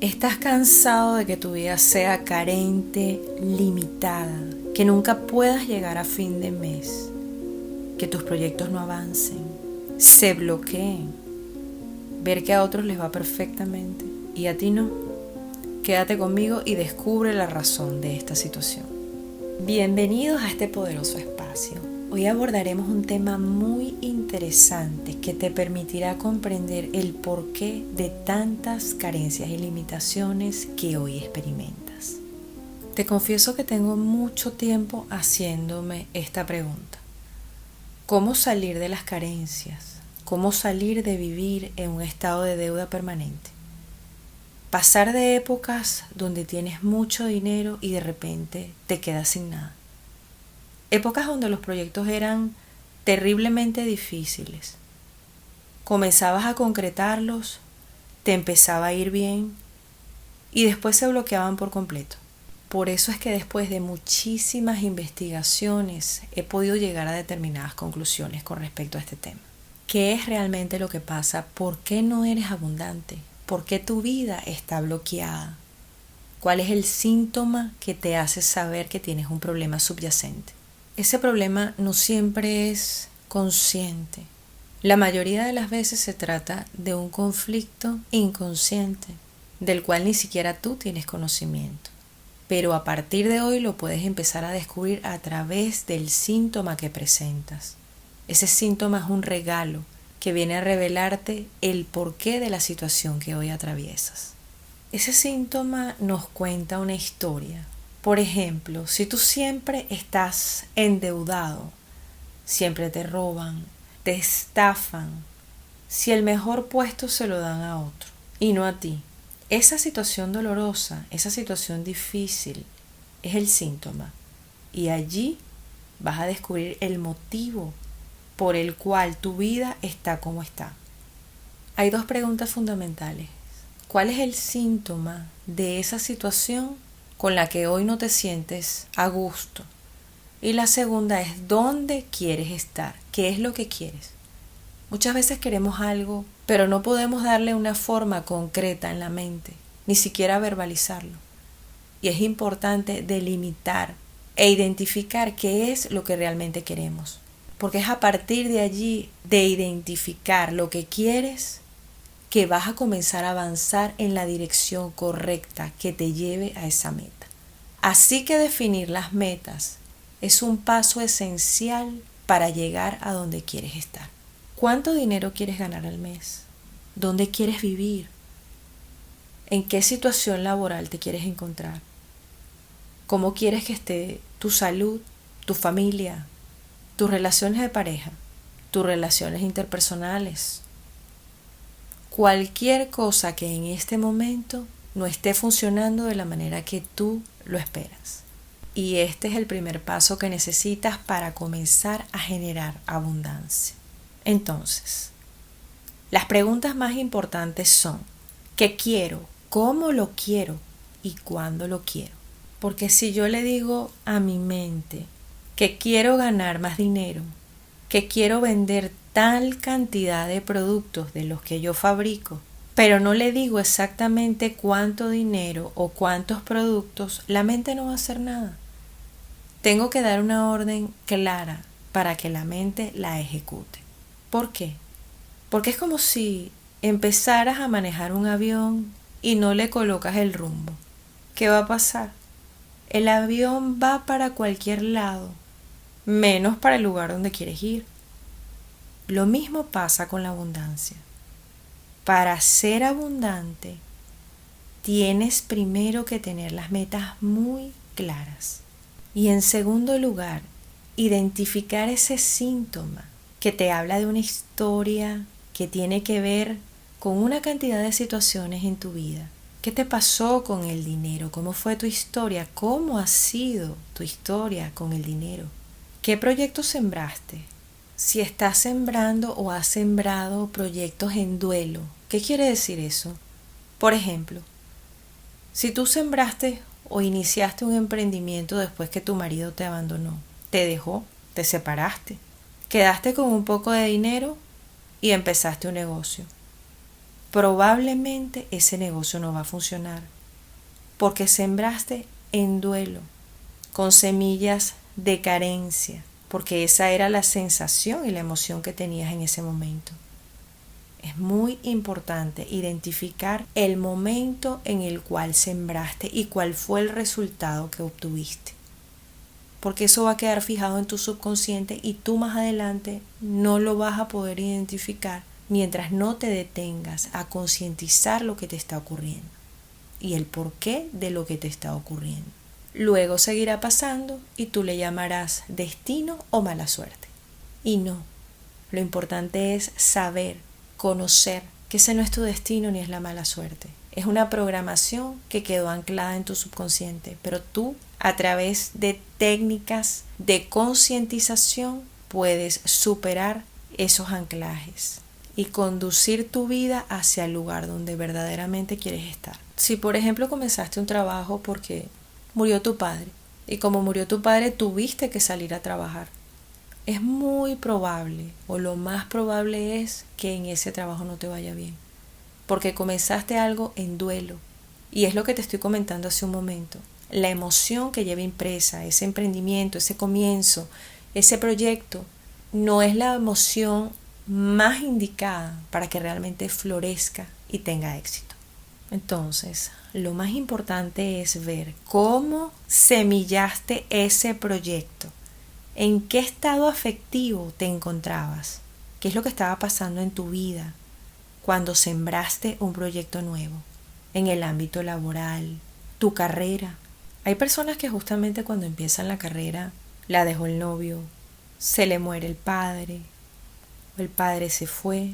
¿Estás cansado de que tu vida sea carente, limitada, que nunca puedas llegar a fin de mes, que tus proyectos no avancen, se bloqueen, ver que a otros les va perfectamente y a ti no? Quédate conmigo y descubre la razón de esta situación. Bienvenidos a este poderoso espacio. Hoy abordaremos un tema muy interesante que te permitirá comprender el porqué de tantas carencias y limitaciones que hoy experimentas. Te confieso que tengo mucho tiempo haciéndome esta pregunta. ¿Cómo salir de las carencias? ¿Cómo salir de vivir en un estado de deuda permanente? Pasar de épocas donde tienes mucho dinero y de repente te quedas sin nada. Épocas donde los proyectos eran terriblemente difíciles. Comenzabas a concretarlos, te empezaba a ir bien y después se bloqueaban por completo. Por eso es que después de muchísimas investigaciones he podido llegar a determinadas conclusiones con respecto a este tema. ¿Qué es realmente lo que pasa? ¿Por qué no eres abundante? ¿Por qué tu vida está bloqueada? ¿Cuál es el síntoma que te hace saber que tienes un problema subyacente? Ese problema no siempre es consciente. La mayoría de las veces se trata de un conflicto inconsciente, del cual ni siquiera tú tienes conocimiento. Pero a partir de hoy lo puedes empezar a descubrir a través del síntoma que presentas. Ese síntoma es un regalo que viene a revelarte el porqué de la situación que hoy atraviesas. Ese síntoma nos cuenta una historia. Por ejemplo, si tú siempre estás endeudado, siempre te roban, te estafan, si el mejor puesto se lo dan a otro y no a ti, esa situación dolorosa, esa situación difícil es el síntoma y allí vas a descubrir el motivo por el cual tu vida está como está. Hay dos preguntas fundamentales. ¿Cuál es el síntoma de esa situación con la que hoy no te sientes a gusto? Y la segunda es ¿dónde quieres estar? ¿Qué es lo que quieres? Muchas veces queremos algo, pero no podemos darle una forma concreta en la mente, ni siquiera verbalizarlo. Y es importante delimitar e identificar qué es lo que realmente queremos. Porque es a partir de allí, de identificar lo que quieres, que vas a comenzar a avanzar en la dirección correcta que te lleve a esa meta. Así que definir las metas es un paso esencial para llegar a donde quieres estar. ¿Cuánto dinero quieres ganar al mes? ¿Dónde quieres vivir? ¿En qué situación laboral te quieres encontrar? ¿Cómo quieres que esté tu salud, tu familia, tus relaciones de pareja, tus relaciones interpersonales? Cualquier cosa que en este momento no esté funcionando de la manera que tú lo esperas. Y este es el primer paso que necesitas para comenzar a generar abundancia. Entonces, las preguntas más importantes son: ¿qué quiero? ¿Cómo lo quiero? ¿Y cuándo lo quiero? Porque si yo le digo a mi mente que quiero ganar más dinero, que quiero vender tal cantidad de productos de los que yo fabrico, pero no le digo exactamente cuánto dinero o cuántos productos, la mente no va a hacer nada. Tengo que dar una orden clara para que la mente la ejecute. ¿Por qué? Porque es como si empezaras a manejar un avión y no le colocas el rumbo. ¿Qué va a pasar? El avión va para cualquier lado, menos para el lugar donde quieres ir. Lo mismo pasa con la abundancia. Para ser abundante, tienes primero que tener las metas muy claras. Y en segundo lugar, identificar ese síntoma que te habla de una historia que tiene que ver con una cantidad de situaciones en tu vida. ¿Qué te pasó con el dinero? ¿Cómo fue tu historia? ¿Cómo ha sido tu historia con el dinero? ¿Qué proyectos sembraste? Si estás sembrando o has sembrado proyectos en duelo, ¿qué quiere decir eso? Por ejemplo, si tú sembraste o iniciaste un emprendimiento después que tu marido te abandonó, te dejó, te separaste, quedaste con un poco de dinero y empezaste un negocio. probablemente ese negocio no va a funcionar, porque sembraste en duelo, con semillas de carencia, porque esa era la sensación y la emoción que tenías en ese momento. Es muy importante identificar el momento en el cual sembraste y cuál fue el resultado que obtuviste, porque eso va a quedar fijado en tu subconsciente y tú más adelante no lo vas a poder identificar mientras no te detengas a concientizar lo que te está ocurriendo y el porqué de lo que te está ocurriendo. Luego seguirá pasando y tú le llamarás destino o mala suerte. Y no, lo importante es saber, conocer que ese no es tu destino ni es la mala suerte. Es una programación que quedó anclada en tu subconsciente, pero tú, a través de técnicas de concientización, puedes superar esos anclajes y conducir tu vida hacia el lugar donde verdaderamente quieres estar. Si por ejemplo comenzaste un trabajo porque murió tu padre y como murió tu padre tuviste que salir a trabajar, es muy probable o lo más probable es que en ese trabajo no te vaya bien, porque comenzaste algo en duelo y es lo que te estoy comentando hace un momento. La emoción que lleva impresa ese emprendimiento, ese comienzo, ese proyecto, no es la emoción más indicada para que realmente florezca y tenga éxito. Entonces, lo más importante es ver cómo semillaste ese proyecto, en qué estado afectivo te encontrabas, qué es lo que estaba pasando en tu vida cuando sembraste un proyecto nuevo, en el ámbito laboral, tu carrera. Hay personas que justamente cuando empiezan la carrera la dejó el novio, se le muere el padre se fue,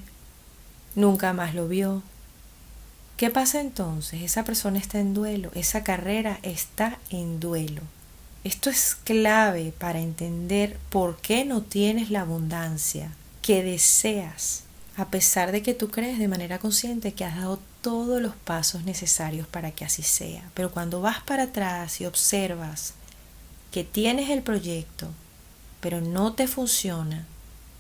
nunca más lo vio. ¿Qué pasa entonces? Esa persona está en duelo, esa carrera está en duelo. Esto es clave para entender por qué no tienes la abundancia que deseas, a pesar de que tú crees de manera consciente que has dado todos los pasos necesarios para que así sea. Pero cuando vas para atrás y observas que tienes el proyecto, pero no te funciona,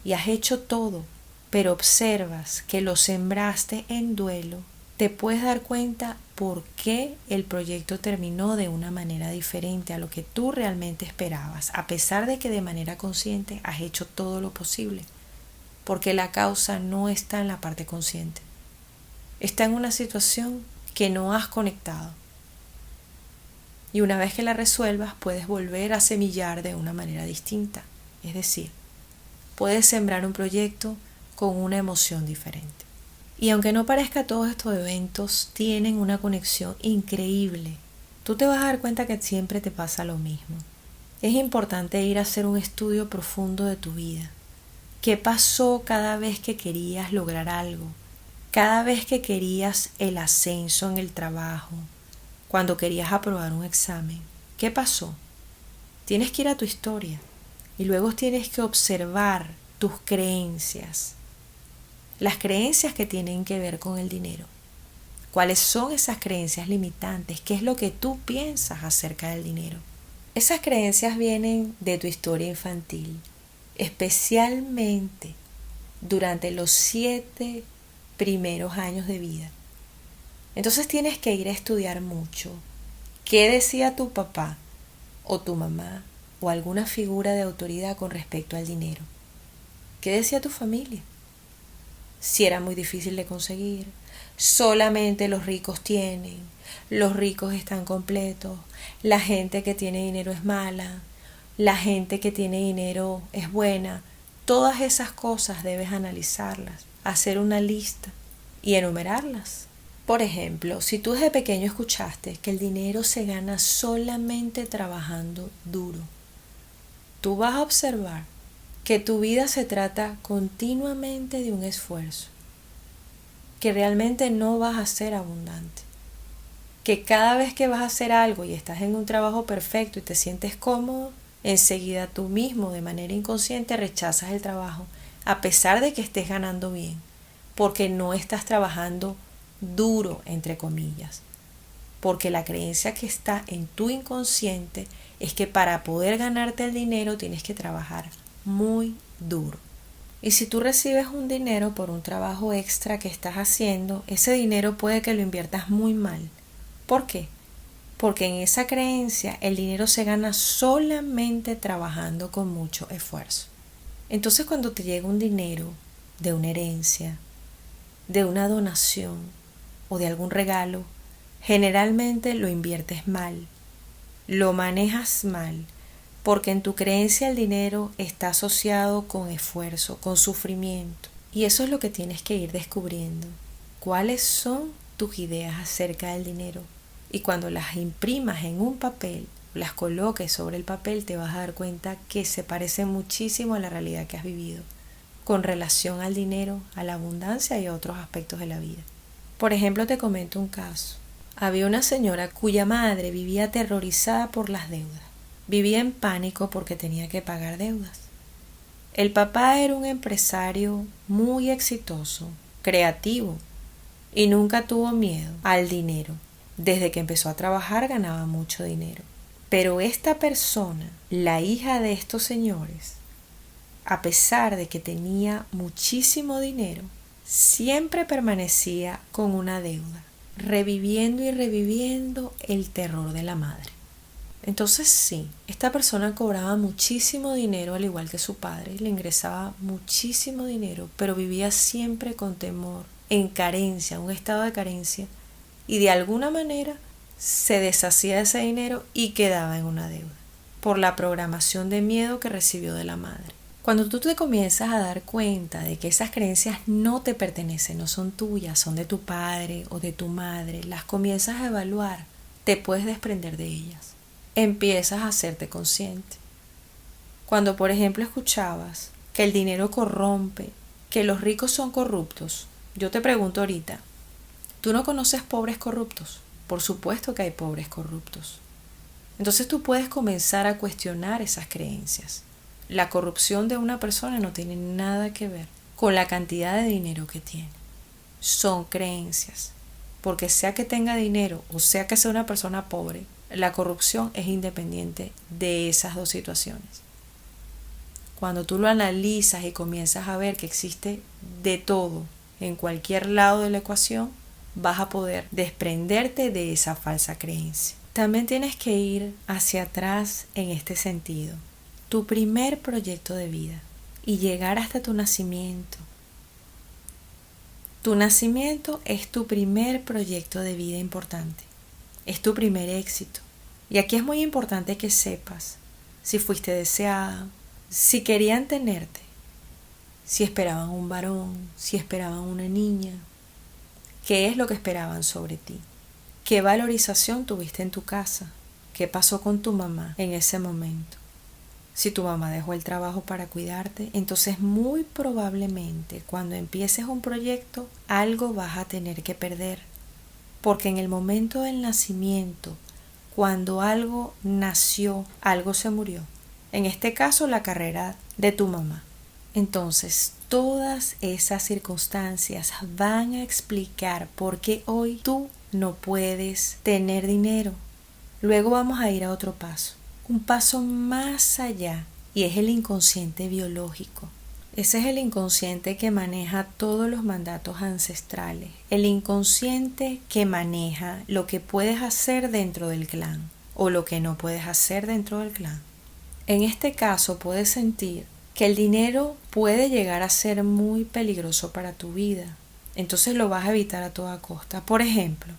y has hecho todo, pero observas que lo sembraste en duelo, te puedes dar cuenta por qué el proyecto terminó de una manera diferente a lo que tú realmente esperabas, a pesar de que de manera consciente has hecho todo lo posible, porque la causa no está en la parte consciente, está en una situación que no has conectado. Y una vez que la resuelvas, puedes volver a semillar de una manera distinta, es decir, puedes sembrar un proyecto con una emoción diferente. Y aunque no parezca, todos estos eventos tienen una conexión increíble. Tú te vas a dar cuenta que siempre te pasa lo mismo. Es importante ir a hacer un estudio profundo de tu vida. ¿Qué pasó cada vez que querías lograr algo? Cada vez que querías el ascenso en el trabajo, cuando querías aprobar un examen. ¿Qué pasó? Tienes que ir a tu historia y luego tienes que observar tus creencias. Las creencias que tienen que ver con el dinero. ¿Cuáles son esas creencias limitantes? ¿Qué es lo que tú piensas acerca del dinero? Esas creencias vienen de tu historia infantil, especialmente durante los 7 primeros años de vida. Entonces tienes que ir a estudiar mucho. ¿Qué decía tu papá o tu mamá o alguna figura de autoridad con respecto al dinero? ¿Qué decía tu familia? Si era muy difícil de conseguir, solamente los ricos tienen, los ricos están completos, la gente que tiene dinero es mala, la gente que tiene dinero es buena. Todas esas cosas debes analizarlas, hacer una lista y enumerarlas. Por ejemplo, si tú desde pequeño escuchaste que el dinero se gana solamente trabajando duro, tú vas a observar que tu vida se trata continuamente de un esfuerzo, que realmente no vas a ser abundante, que cada vez que vas a hacer algo y estás en un trabajo perfecto y te sientes cómodo, enseguida tú mismo de manera inconsciente rechazas el trabajo, a pesar de que estés ganando bien, porque no estás trabajando duro, entre comillas, porque la creencia que está en tu inconsciente es que para poder ganarte el dinero tienes que trabajar muy duro. Y si tú recibes un dinero por un trabajo extra que estás haciendo, ese dinero puede que lo inviertas muy mal. ¿Por qué? Porque en esa creencia el dinero se gana solamente trabajando con mucho esfuerzo. Entonces cuando te llega un dinero de una herencia, de una donación o de algún regalo, generalmente lo inviertes mal, lo manejas mal, porque en tu creencia el dinero está asociado con esfuerzo, con sufrimiento. Y eso es lo que tienes que ir descubriendo. ¿Cuáles son tus ideas acerca del dinero? Y cuando las imprimas en un papel, las coloques sobre el papel, te vas a dar cuenta que se parece muchísimo a la realidad que has vivido con relación al dinero, a la abundancia y a otros aspectos de la vida. Por ejemplo, te comento un caso. Había una señora cuya madre vivía aterrorizada por las deudas. Vivía en pánico porque tenía que pagar deudas. El papá era un empresario muy exitoso, creativo, y nunca tuvo miedo al dinero. Desde que empezó a trabajar ganaba mucho dinero. Pero esta persona, la hija de estos señores, a pesar de que tenía muchísimo dinero, siempre permanecía con una deuda, reviviendo y reviviendo el terror de la madre. Entonces sí, esta persona cobraba muchísimo dinero al igual que su padre, le ingresaba muchísimo dinero, pero vivía siempre con temor, en carencia, un estado de carencia, y de alguna manera se deshacía de ese dinero y quedaba en una deuda, por la programación de miedo que recibió de la madre. Cuando tú te comienzas a dar cuenta de que esas creencias no te pertenecen, no son tuyas, son de tu padre o de tu madre, las comienzas a evaluar, te puedes desprender de ellas. Empiezas a hacerte consciente. Cuando, por ejemplo, escuchabas que el dinero corrompe, que los ricos son corruptos, yo te pregunto ahorita, ¿tú no conoces pobres corruptos? Por supuesto que hay pobres corruptos. Entonces tú puedes comenzar a cuestionar esas creencias. La corrupción de una persona no tiene nada que ver con la cantidad de dinero que tiene. Son creencias. Porque sea que tenga dinero o sea que sea una persona pobre, la corrupción es independiente de esas dos situaciones. Cuando tú lo analizas y comienzas a ver que existe de todo en cualquier lado de la ecuación, vas a poder desprenderte de esa falsa creencia. También tienes que ir hacia atrás en este sentido. Tu primer proyecto de vida y llegar hasta tu nacimiento. Tu nacimiento es tu primer proyecto de vida importante. Es tu primer éxito. Y aquí es muy importante que sepas si fuiste deseada, si querían tenerte, si esperaban un varón, si esperaban una niña, qué es lo que esperaban sobre ti, qué valorización tuviste en tu casa, qué pasó con tu mamá en ese momento. Si tu mamá dejó el trabajo para cuidarte, entonces muy probablemente cuando empieces un proyecto algo vas a tener que perder. Porque en el momento del nacimiento, cuando algo nació, algo se murió. En este caso, la carrera de tu mamá. Entonces, todas esas circunstancias van a explicar por qué hoy tú no puedes tener dinero. Luego vamos a ir a otro paso. Un paso más allá, y es el inconsciente biológico. Ese es el inconsciente que maneja todos los mandatos ancestrales, el inconsciente que maneja lo que puedes hacer dentro del clan o lo que no puedes hacer dentro del clan. En este caso puedes sentir que el dinero puede llegar a ser muy peligroso para tu vida, entonces lo vas a evitar a toda costa. Por ejemplo,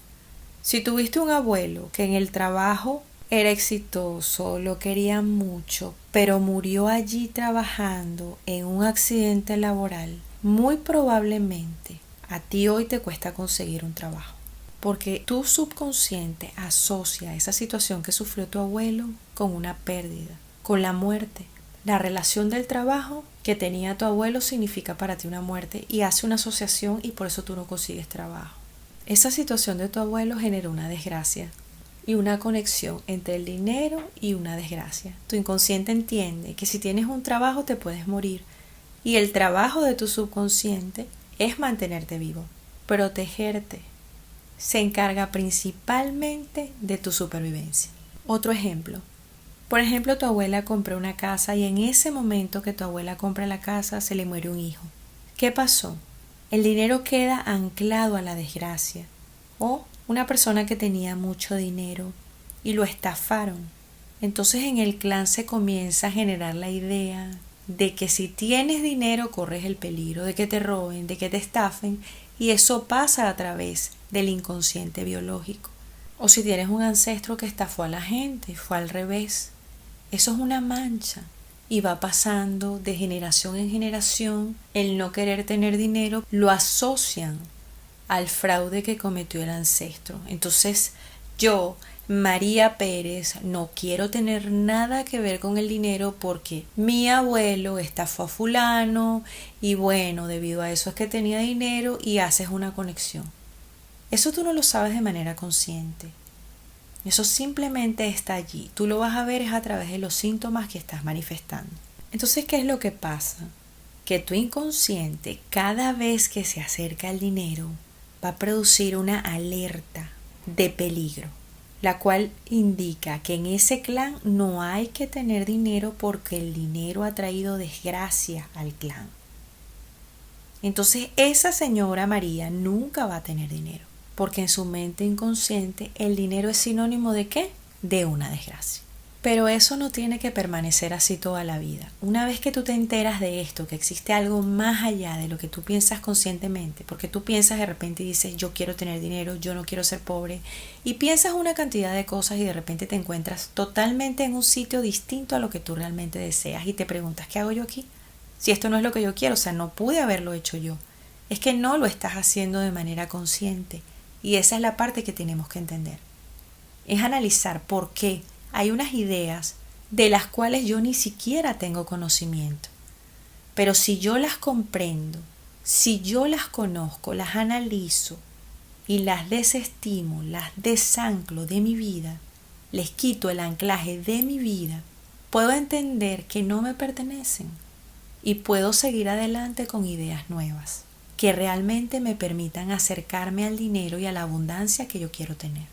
si tuviste un abuelo que en el trabajo era exitoso, lo querían mucho, pero murió allí trabajando en un accidente laboral, muy probablemente a ti hoy te cuesta conseguir un trabajo. Porque tu subconsciente asocia esa situación que sufrió tu abuelo con una pérdida, con la muerte. La relación del trabajo que tenía tu abuelo significa para ti una muerte y hace una asociación y por eso tú no consigues trabajo. Esa situación de tu abuelo generó una desgracia y una conexión entre el dinero y una desgracia. Tu inconsciente entiende que si tienes un trabajo te puedes morir y el trabajo de tu subconsciente es mantenerte vivo, protegerte. Se encarga principalmente de tu supervivencia. Otro ejemplo, Por ejemplo, tu abuela compró una casa y en ese momento que tu abuela compra la casa se le muere un hijo. ¿Qué pasó? El dinero queda anclado a la desgracia. O una persona que tenía mucho dinero y lo estafaron. Entonces en el clan se comienza a generar la idea de que si tienes dinero corres el peligro de que te roben, de que te estafen, y eso pasa a través del inconsciente biológico. O si tienes un ancestro que estafó a la gente, fue al revés. Eso es una mancha y va pasando de generación en generación. El no querer tener dinero lo asocian al fraude que cometió el ancestro. Entonces yo, María Pérez, no quiero tener nada que ver con el dinero porque mi abuelo estafó a fulano y bueno, debido a eso es que tenía dinero, y haces una conexión. Eso tú no lo sabes de manera consciente. Eso simplemente está allí. Tú lo vas a ver es a través de los síntomas que estás manifestando. Entonces, ¿qué es lo que pasa? Que tu inconsciente, cada vez que se acerca al dinero, va a producir una alerta de peligro, la cual indica que en ese clan no hay que tener dinero porque el dinero ha traído desgracia al clan. Entonces esa señora María nunca va a tener dinero, porque en su mente inconsciente el dinero es sinónimo ¿de qué? De una desgracia. Pero eso no tiene que permanecer así toda la vida. Una vez que tú te enteras de esto, que existe algo más allá de lo que tú piensas conscientemente, porque tú piensas de repente y dices, yo quiero tener dinero, yo no quiero ser pobre, y piensas una cantidad de cosas y de repente te encuentras totalmente en un sitio distinto a lo que tú realmente deseas y te preguntas, ¿qué hago yo aquí? Si esto no es lo que yo quiero, o sea, no pude haberlo hecho yo. Es que no lo estás haciendo de manera consciente, y esa es la parte que tenemos que entender. Es analizar por qué hay unas ideas de las cuales yo ni siquiera tengo conocimiento. Pero si yo las comprendo, si yo las conozco, las analizo y las desestimo, las desanclo de mi vida, les quito el anclaje de mi vida, puedo entender que no me pertenecen y puedo seguir adelante con ideas nuevas que realmente me permitan acercarme al dinero y a la abundancia que yo quiero tener.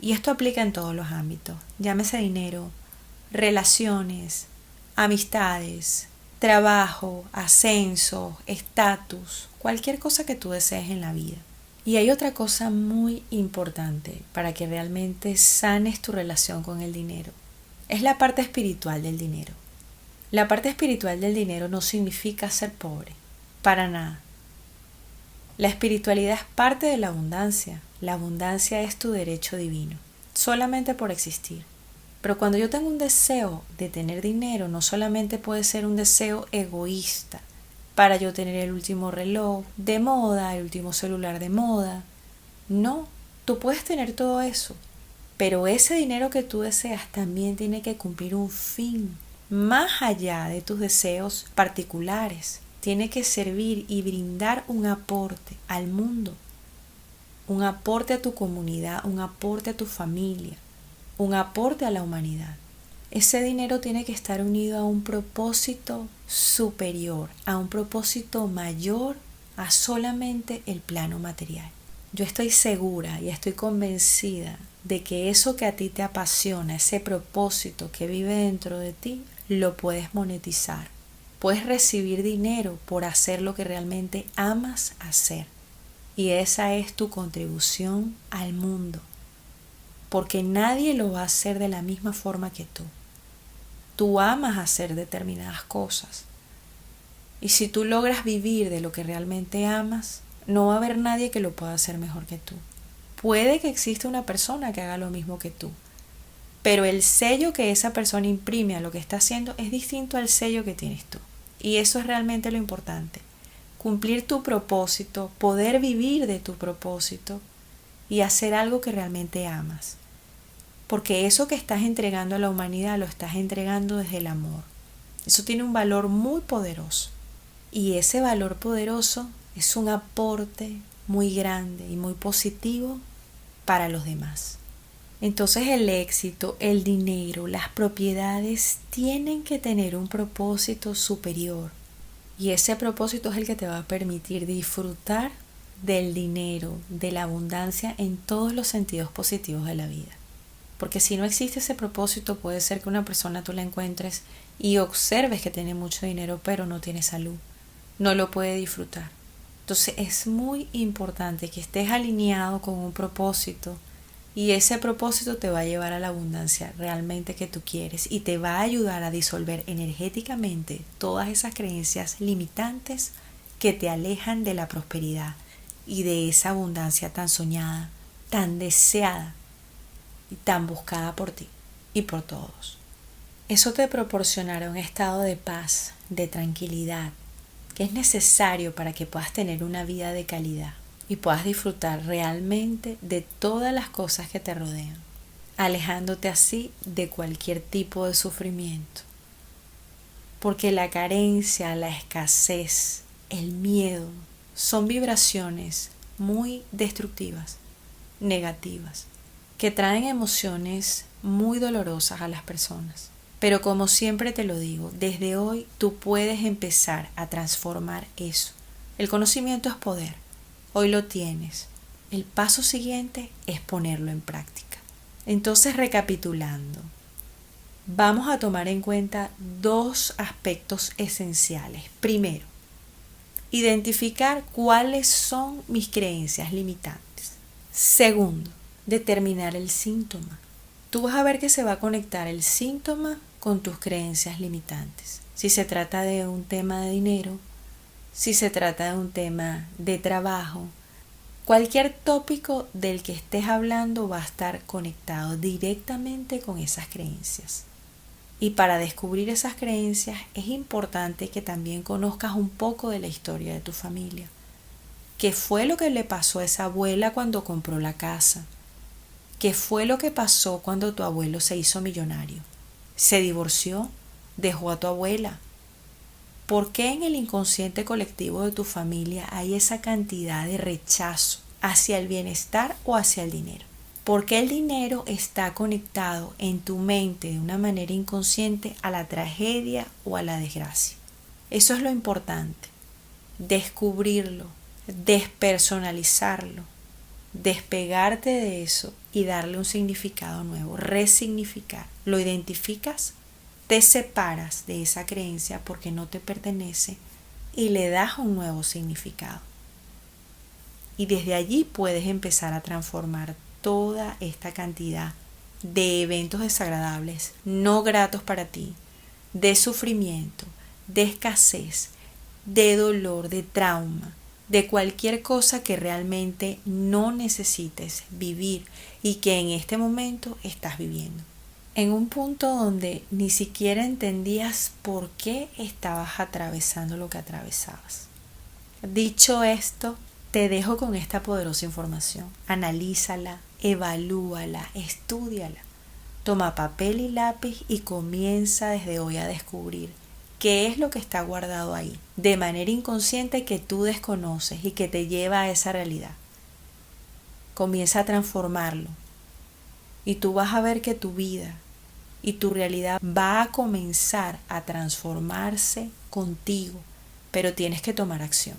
Y esto aplica en todos los ámbitos, llámese dinero, relaciones, amistades, trabajo, ascenso, estatus, cualquier cosa que tú desees en la vida. Y hay otra cosa muy importante para que realmente sanes tu relación con el dinero. Es la parte espiritual del dinero. La parte espiritual del dinero no significa ser pobre, para nada. La espiritualidad es parte de la abundancia. La abundancia es tu derecho divino, solamente por existir. Pero cuando yo tengo un deseo de tener dinero, no solamente puede ser un deseo egoísta, para yo tener el último reloj de moda, el último celular de moda. No, tú puedes tener todo eso, pero ese dinero que tú deseas también tiene que cumplir un fin, más allá de tus deseos particulares. Tiene que servir y brindar un aporte al mundo, un aporte a tu comunidad, un aporte a tu familia, un aporte a la humanidad. Ese dinero tiene que estar unido a un propósito superior, a un propósito mayor a solamente el plano material. Yo estoy segura y estoy convencida de que eso que a ti te apasiona, ese propósito que vive dentro de ti, lo puedes monetizar. Puedes recibir dinero por hacer lo que realmente amas hacer. Y esa es tu contribución al mundo. Porque nadie lo va a hacer de la misma forma que tú. Tú amas hacer determinadas cosas. Y si tú logras vivir de lo que realmente amas, no va a haber nadie que lo pueda hacer mejor que tú. Puede que exista una persona que haga lo mismo que tú, pero el sello que esa persona imprime a lo que está haciendo es distinto al sello que tienes tú. Y eso es realmente lo importante. Cumplir tu propósito, poder vivir de tu propósito y hacer algo que realmente amas. Porque eso que estás entregando a la humanidad lo estás entregando desde el amor. Eso tiene un valor muy poderoso. Y ese valor poderoso es un aporte muy grande y muy positivo para los demás. Entonces el éxito, el dinero, las propiedades tienen que tener un propósito superior. Y ese propósito es el que te va a permitir disfrutar del dinero, de la abundancia en todos los sentidos positivos de la vida. Porque si no existe ese propósito, puede ser que una persona tú la encuentres y observes que tiene mucho dinero, pero no tiene salud, no lo puede disfrutar. Entonces es muy importante que estés alineado con un propósito, y ese propósito te va a llevar a la abundancia realmente que tú quieres y te va a ayudar a disolver energéticamente todas esas creencias limitantes que te alejan de la prosperidad y de esa abundancia tan soñada, tan deseada y tan buscada por ti y por todos. Eso te proporcionará un estado de paz, de tranquilidad, que es necesario para que puedas tener una vida de calidad y puedas disfrutar realmente de todas las cosas que te rodean, alejándote así de cualquier tipo de sufrimiento. Porque la carencia, la escasez, el miedo son vibraciones muy destructivas, negativas, que traen emociones muy dolorosas a las personas. Pero como siempre te lo digo, desde hoy tú puedes empezar a transformar eso. El conocimiento es poder. Hoy lo tienes. El paso siguiente es ponerlo en práctica. Entonces, recapitulando, vamos a tomar en cuenta 2 aspectos esenciales. Primero, identificar cuáles son mis creencias limitantes. Segundo, determinar el síntoma. Tú vas a ver que se va a conectar el síntoma con tus creencias limitantes. Si se trata de un tema de dinero, si se trata de un tema de trabajo, cualquier tópico del que estés hablando va a estar conectado directamente con esas creencias. Y para descubrir esas creencias es importante que también conozcas un poco de la historia de tu familia. ¿Qué fue lo que le pasó a esa abuela cuando compró la casa? ¿Qué fue lo que pasó cuando tu abuelo se hizo millonario? ¿Se divorció? ¿Dejó a tu abuela? ¿Por qué en el inconsciente colectivo de tu familia hay esa cantidad de rechazo hacia el bienestar o hacia el dinero? ¿Por qué el dinero está conectado en tu mente de una manera inconsciente a la tragedia o a la desgracia? Eso es lo importante. Descubrirlo, despersonalizarlo, despegarte de eso y darle un significado nuevo, resignificar. ¿Lo identificas? Te separas de esa creencia porque no te pertenece y le das un nuevo significado. Y desde allí puedes empezar a transformar toda esta cantidad de eventos desagradables, no gratos para ti, de sufrimiento, de escasez, de dolor, de trauma, de cualquier cosa que realmente no necesites vivir y que en este momento estás viviendo. En un punto donde ni siquiera entendías por qué estabas atravesando lo que atravesabas. Dicho esto, te dejo con esta poderosa información. Analízala, evalúala, estúdiala. Toma papel y lápiz y comienza desde hoy a descubrir qué es lo que está guardado ahí, de manera inconsciente que tú desconoces y que te lleva a esa realidad. Comienza a transformarlo y tú vas a ver que tu vida y tu realidad va a comenzar a transformarse contigo, pero tienes que tomar acción.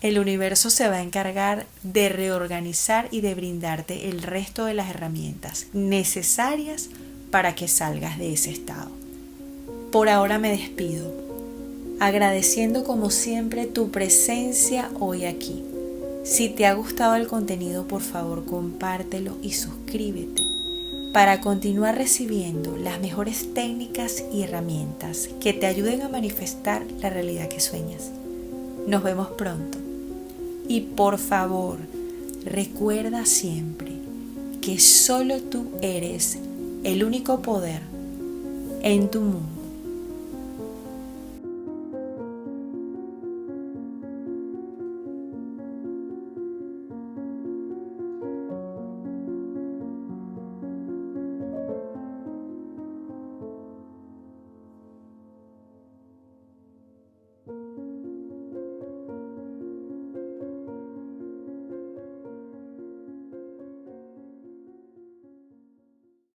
El universo se va a encargar de reorganizar y de brindarte el resto de las herramientas necesarias para que salgas de ese estado. Por ahora me despido, agradeciendo como siempre tu presencia hoy aquí. Si te ha gustado el contenido, por favor compártelo y suscríbete para continuar recibiendo las mejores técnicas y herramientas que te ayuden a manifestar la realidad que sueñas. Nos vemos pronto. Y por favor, recuerda siempre que solo tú eres el único poder en tu mundo.